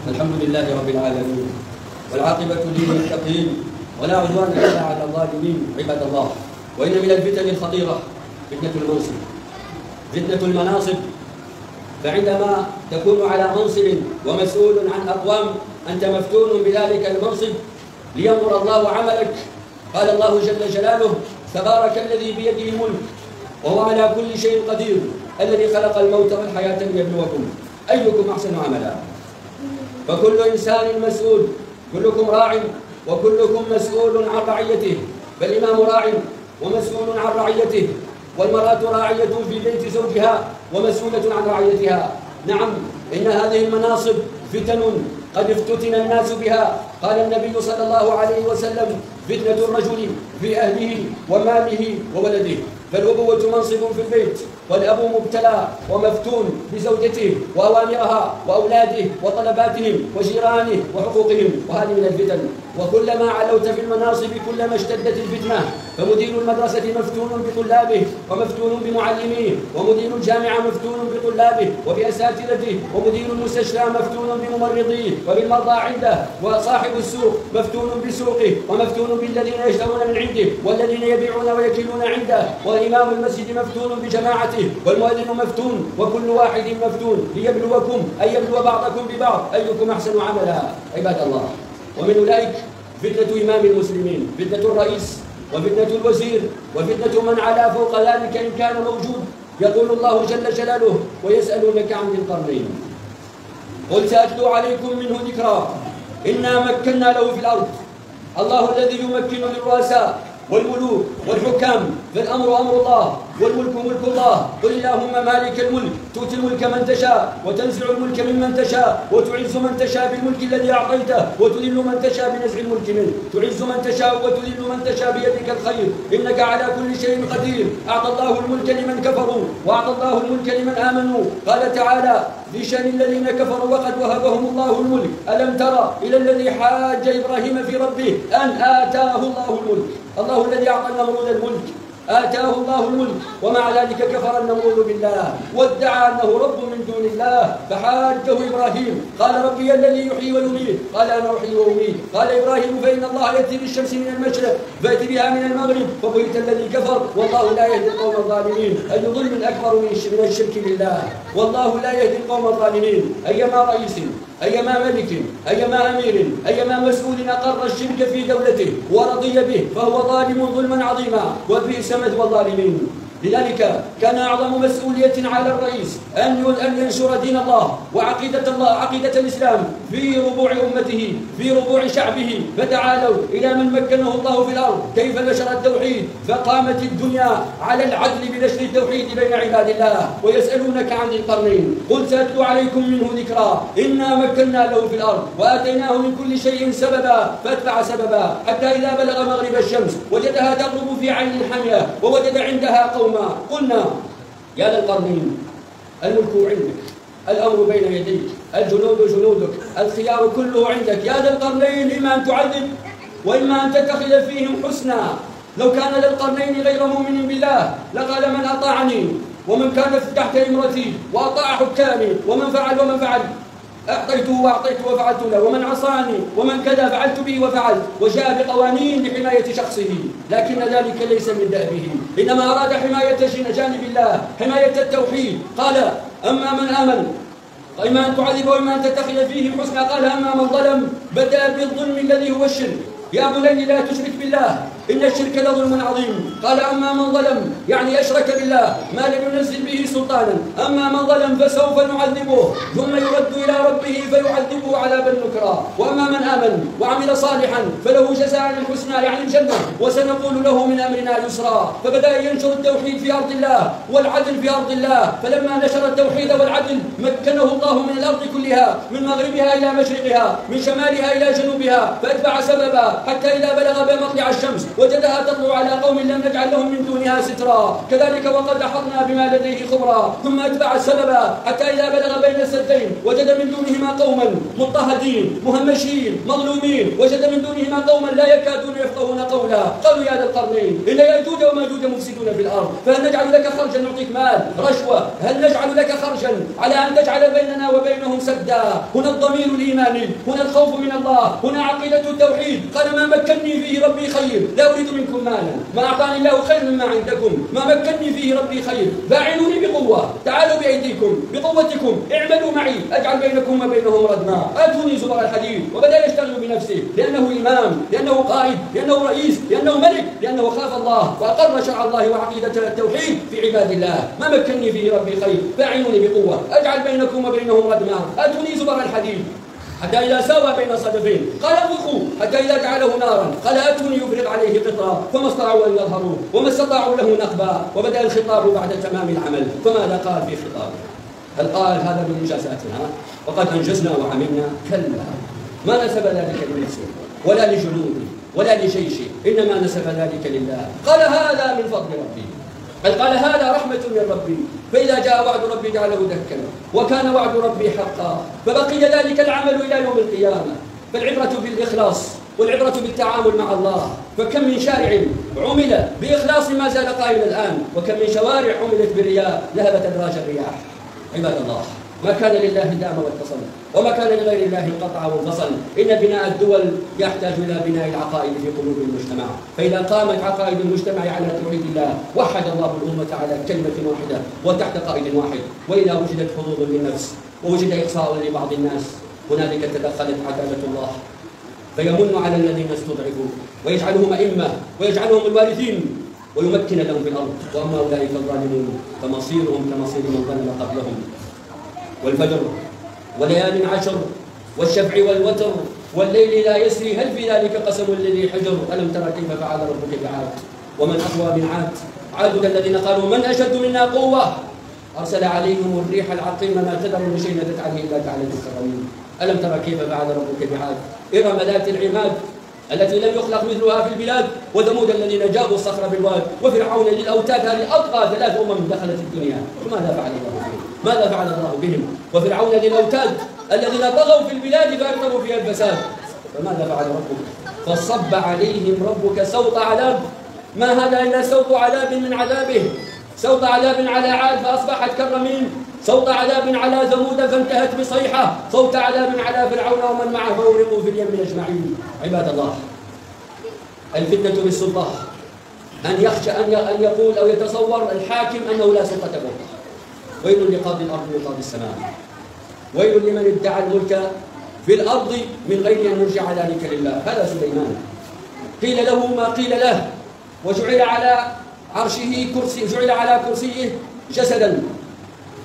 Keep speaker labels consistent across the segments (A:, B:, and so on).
A: الحمد لله رب العالمين، والعاقبة للمتقين، ولا عدوان إلا على الظالمين. عباد الله، وإن من الفتن الخطيرة فتنة المنصب، فتنة المناصب. فعندما تكون على منصب ومسؤول عن أقوام أنت مفتون بذلك المنصب لينظر الله عملك. قال الله جل جلاله: تبارك الذي بيده الملك وهو على كل شيء قدير، الذي خلق الموت والحياة ليبلوكم أيكم أحسن عملا. فكل إنسان مسؤول، كلكم راع وكلكم مسؤول عن رعيته، فالإمام راع ومسؤول عن رعيته، والمرأة راعية في بيت زوجها ومسؤولة عن رعيتها. نعم، إن هذه المناصب فتن قد افتتن الناس بها. قال النبي صلى الله عليه وسلم: فتنة الرجل في أهله وماله وولده. فالأبوة منصب في البيت، والأب مبتلى ومفتون بزوجته وأوامرها وأولاده وطلباتهم وجيرانه وحقوقهم، وهذه من الفتن. وكلما علوت في المناصب كلما اشتدت الفتنة. فمدير المدرسة مفتون بطلابه ومفتون بمعلميه، ومدير الجامعة مفتون بطلابه وبأساتذته، ومدير المستشفى مفتون بممرضيه وبالمرضى عنده، وصاحب السوق مفتون بسوقه ومفتون بالذين يشترون من عنده والذين يبيعون ويكيلون عنده، وإمام المسجد مفتون بجماعته، والمؤذن مفتون، وكل واحد مفتون ليبلوكم أي يبلو بعضكم ببعض أيكم أحسن عملا. عباد الله، ومن أولئك فتنة إمام المسلمين، فتنة الرئيس وفتنة الوزير وفتنة من علا فوق ذلك إن كان موجود. يقول الله جل جلاله: ويسألونك عن ذي القرنين قل سأتلو عليكم منه ذكرا إنا مكنا له في الأرض. الله الذي يمكن للرؤساء والملوك والحكام، فالأمر أمر الله والملك ملك الله. قل اللهم مالك الملك تؤتي الملك من تشاء وتنزع الملك ممن تشاء وتعز من تشاء بالملك الذي أعطيته وتذل من تشاء بنزع الملك منه. تعز من تشاء وتذل من تشاء بيدك الخير إنك على كل شيء قدير. أعطى الله الملك لمن كفروا وأعطى الله الملك لمن آمنوا. قال تعالى في شأن الذين كفروا: وقد وهبهم الله الملك. ألم ترى إلى الذي حاج إبراهيم في ربه أن آتاه الله الملك. الله الذي أعطى النمرود الملك آتاه الله الملك، ومع ذلك كفر النمرود بالله وادعى أنه رب من دون الله. فحاجه إبراهيم قال: ربي الذي يحيي ويميت. قال: أنا أحيي وأميت. قال إبراهيم: فإن الله يأتي بالشمس من المشرق فأتي بها من المغرب. فبهت الذي كفر والله لا يهدي القوم الظالمين. أي ظلم أكبر من الشرك بالله، والله لا يهدي القوم الظالمين. أيما رئيس، أيما ملك، أيما أمير، أيما مسؤول أقر الشرك في دولته ورضي به فهو ظالم ظلما عظيما، وبئس مثوى الظالمين. لذلك كان أعظم مسؤولية على الرئيس أن ينشر دين الله وعقيدة الله، عقيدة الإسلام في ربوع أمته، في ربوع شعبه. فتعالوا إلى من مكنه الله في الأرض كيف نشر التوحيد، فقامت الدنيا على العدل بنشر التوحيد بين عباد الله. ويسألونك عن ذي القرنين قل سأتلو عليكم منه ذكرا إنا مكنا له في الأرض وآتيناه من كل شيء سببا فاتبع سببا حتى إذا بلغ مغرب الشمس وجدها تغرب في عين حمية ووجد عندها قوما. قلنا يا ذا القرنين الملك عندك، الأمر بين يديك، الجنود جنودك، الخيار كله عندك. يا ذا القرنين إما أن تعذب وإما أن تتخذ فيهم حسنا. لو كان ذا القرنين غير مؤمن بالله لقال: من أطاعني ومن كان تحت إمرتي وأطاع حكامي ومن فعل أعطيته وأعطيته وفعلت له، ومن عصاني ومن كذا فعلت به وفعلت، وجاء بقوانين لحماية شخصه. لكن ذلك ليس من دأبه، إنما أراد حماية جانب الله، حماية التوحيد. قال: أما من آمن إما أن تعذب وإما أن تتخذ فيهم حسنا. قال: أما من ظلم بدأ بالظلم الذي هو الشرك. يا بني لا تشرك بالله إن الشرك لظلم عظيم. قال: أما من ظلم يعني أشرك بالله ما لم ينزل به سلطانا. أما من ظلم فسوف نعذبه ثم يرد إلى ربه فيعذبه عذابا نكرا. وأما من آمن وعمل صالحا فله جزاء الحسنى يعني الجنة وسنقول له من أمرنا يسرا. فبدأ ينشر التوحيد في أرض الله والعدل في أرض الله. فلما نشر التوحيد والعدل مكنه الله من الأرض كلها، من مغربها إلى مشرقها، من شمالها إلى جنوبها، فأتبع سببا حتى إذا بلغ بمطلع الشمس وجدها تطلع على قوم لم نجعل لهم من دونها سترا كذلك وقد أحطنا بما لديه خبرا ثم أتبع سببا حتى إذا بلغ بين السدين وجد من دونهما قوما مضطهدين مهمشين مظلومين وجد من دونهما قوما لا يكادون يفقهون قولا قالوا يا ذا القرنين إن يأجوج وماجوج مفسدون في الأرض فهل نجعل لك خرجا نعطيك مال رشوة هل نجعل لك خرجا على أن تجعل بيننا وبينهم سدا هنا الضمير الإيماني هنا الخوف من الله هنا عقيدة التوحيد قال ما مكنني فيه ربي خير لا أريد منكم مالا ما أعطاني الله خير مما عندكم ما مكنني فيه ربي خير فاعلوني بقوة تعالوا بأيديكم بقوتكم اعملوا معي أجعل بينكم وبينهم ردما آتوني زبر الحديد وبدأ يشتغل بنفسه لأنه إمام لأنه قائد لأنه رئيس لأنه ملك لأنه خاف الله وأقر شرع الله وعقيدة التوحيد في عباد الله ما مكنني فيه ربي خير فاعلوني بقوة أجعل بينكم وبينهم ردما آتوني زبر الحديد حتى إذا ساوى بين صدفين قال انفخوا حتى إذا جعله نارا قال أتوني يفرغ عليه قطرا فما استطاعوا أن يظهروا وما استطاعوا له نقبا وبدأ الخطاب بعد تمام العمل فماذا قال في خطابه هل قال هذا من إنجازاتنا وقد أنجزنا وعملنا كلا ما نسب ذلك لنفسه ولا لجنوده ولا لجيشه إنما نسب ذلك لله قال هذا من فضل ربي قال هذا رحمة من ربي فإذا جاء وعد ربي جعله دكا وكان وعد ربي حقا فبقي ذلك العمل إلى يوم القيامة فالعبرة بالإخلاص والعبرة بالتعامل مع الله فكم من شارع عمل بإخلاص ما زال قائما الآن وكم من شوارع عملت بالرياء ذهبت أدراج الرياح عباد الله ما كان لله دام واتصل وما كان لغير الله انقطع وانفصل إن بناء الدول يحتاج إلى بناء العقائد في قلوب المجتمع فإذا قامت عقائد المجتمع على توحيد الله وحد الله الأمة على كلمة واحدة وتحت قائد واحد وإذا وجدت حظوظ للنفس ووجد إقصاء لبعض الناس هنالك تدخلت عدالة الله فيمن على الذين استضعفوا ويجعلهم أئمة ويجعلهم الوارثين ويمكن لهم في الأرض وأما أولئك الظالمون فمصيرهم كمصير من ظلم قبلهم والفجر وليال عشر والشفع والوتر والليل لا يسري هل في ذلك قسم لذي حجر ألم ترى كيف فعل ربك بعاد ومن أقوى من عاد عاد الذين قالوا من أشد منا قوة أرسل عليهم الريح العقيم ما تذر من شيء نتت عليه إلا جعلته كالرميم ألم ترى كيف فعل ربك بعاد إرم ذات العماد التي لم يخلق مثلها في البلاد وثمود الذين جابوا الصخر بالواد وفرعون للأوتاد هذه أطغى 3 دخلت الدنيا وماذا فعل الله بهم؟ ماذا فعل الله بهم؟ وفرعون للأوتاد الذين طغوا في البلاد فأكثروا فيها الفساد فماذا فعل ربك؟ فصب عليهم ربك سوط عذاب ما هذا إلا سوط عذاب من عذابه سوط عذاب على عاد فأصبحت كالرميم سوط عذاب على ثمود فانتهت بصيحة صوت عذاب على فرعون ومن معه فأغرقوا في اليم أجمعين عباد الله الفتنة بالسلطة أن يخشى أن يقول أو يتصور الحاكم أنه لا سلطة له ويل لقاضي الأرض وقاضي السماء ويل لمن ادعى الملك في الأرض من غير أن يرجع ذلك لله هذا سليمان قيل له ما قيل له وجعل على عرشه كرسي جعل على كرسيه جسدا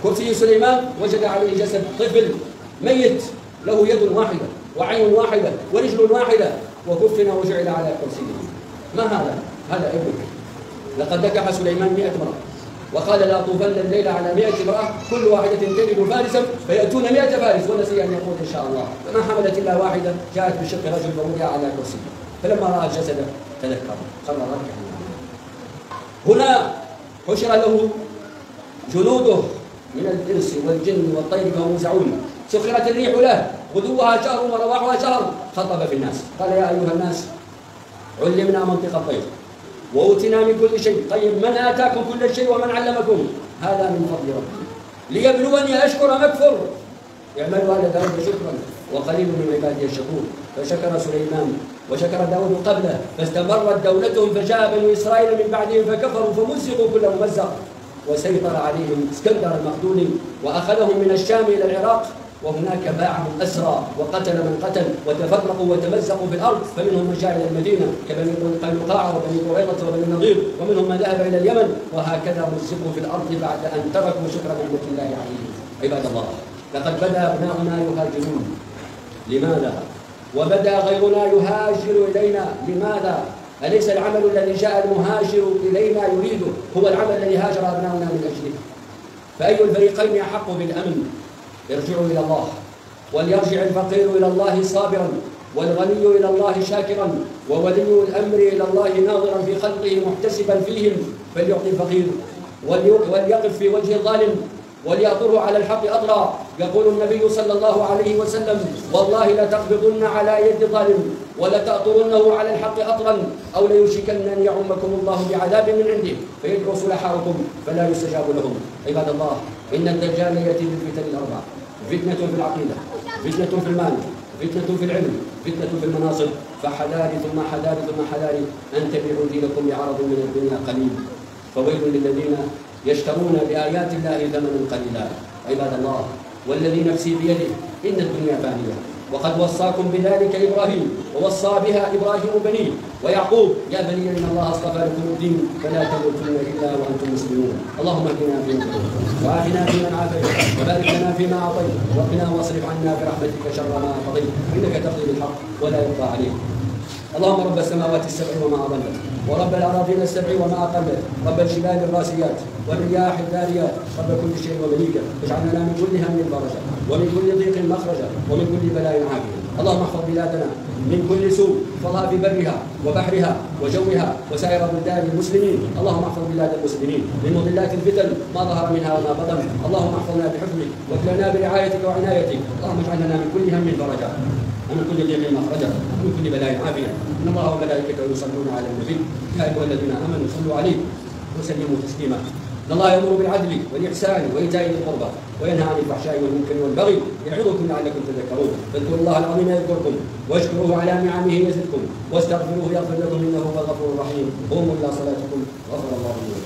A: كرسي سليمان وجد عليه جسد طفل ميت له يد واحدة وعين واحدة ورجل واحدة وكفن وجعل على كرسيه ما هذا؟ هذا ابنك لقد نكح سليمان 100 امرأة وقال لا طوفن الليل على 100 امرأة كل واحدة تلد فارسا فيأتون 100 فارس ونسي أن يقول إن شاء الله فما حملت إلا واحدة جاءت بشق رجل فوضع على كرسيه فلما رأى الجسد تذكر قرر ركع هنا حشر له جنوده من الإنس والجن والطير فهم يوزعون سخرت الريح له غدوها شهر ورواحها شهر خطب في الناس قال يا أيها الناس علمنا منطق الطير وأوتنا من كل شيء طيب من آتاكم كل شيء ومن علمكم هذا من فضل ربي ليبلوني أشكر أم أكفر اعملوا على ذلك شكرا وقليل من عبادي الشكور فشكر سليمان وشكر داود قبله فاستمرت دولتهم فجاء بنو إسرائيل من بعدهم فكفروا فمزقوا كل ممزق وسيطر عليهم اسكندر المقدوني وأخذهم من الشام إلى العراق وهناك باعهم أسرى وقتل من قتل وتفرقوا وتمزقوا في الأرض فمنهم من جاء إلى المدينة كبني قينقاع وبني قريظة وبني النضير ومنهم من ذهب إلى اليمن وهكذا مزقوا في الأرض بعد أن تركوا شكر نعمة الله عليهم عباد الله لقد بدأ أبناؤنا يهاجرون لماذا؟ وبدأ غيرنا يهاجر إلينا لماذا؟ أليس العمل الذي جاء المهاجر إلينا يريده هو العمل الذي هاجر أبناؤنا من أجله فأي الفريقين أحق بالأمن؟ ارجعوا إلى الله وليرجع الفقير إلى الله صابرا والغني إلى الله شاكرا، وولي الأمر إلى الله ناظرا في خلقه محتسبا فيهم، فليعطي الفقير وليقف في وجه الظالم وليأطره على الحق أطرا. يقول النبي صلى الله عليه وسلم: والله لتقبضن على يد ظالم ولتأطرنه على الحق أطرا، أو ليوشكن أن يعمكم الله بعذاب من عنده فيدعو سلحاءكم فلا يستجاب لهم. عباد الله، إن الدجال يأتي بالفتن الأربع: فتنة في العقيدة، فتنة في المال، فتنة في العلم، فتنة في المناصب، فحذاري ثم حذاري ثم حذاري أن تبيعوا دينكم بعرض من الدنيا قليل، فويل للذين يشترون بآيات الله ثمنا قليلا. عباد الله، والذي نفسي بيده إن الدنيا فانية، وقد وصاكم بذلك إبراهيم، ووصى بها إبراهيم بنيه ويعقوب: يا بني إن الله اصطفى لكم الدين فلا تموتن إلا وأنتم مسلمون. اللهم اهدنا فيمن هديت، وعافنا فيمن عافيت، وبارك لنا فيما أعطيت، وقنا واصرف عنا برحمتك شر ما قضيت، إنك تقضي بالحق ولا يقضى عليك. اللهم رب السماوات السبع وما أضلت، ورب الأراضين السبع وما أقلت، رب الجبال الراسيات والرياح الداريات، رب كل شيء ومليكه، اجعل لنا من كل هم فرجا، ومن كل ضيق مخرجا، ومن كل بلاء عافية. اللهم احفظ بلادنا من كل سوء، احفظها في برها وبحرها وجوها وسائر بلدان المسلمين. اللهم احفظ بلاد المسلمين من مضلات الفتن ما ظهر منها وما بطن. اللهم احفظنا بحفظك واكلنا برعايتك وعنايتك. اللهم اجعل لنا من كل هم فرجا، ومن كل ضيق مخرجا، ومن كل بلاء عافية. إن الله وملائكته يصلون على النبي يا أيها الذين آمنوا صلوا عليه وسلموا تسليما. إن الله يأمر بالعدل والإحسان وإيتاء ذي القربى وينهى عن الفحشاء والمنكر والبغي يعظكم لعلكم تذكرون. فاذكروا الله العظيم يذكركم، واشكروه على نعمه يزدكم، واستغفروه يغفر لكم إنه هو الغفور الرحيم. قوموا إلى صلاتكم غفر الله لكم.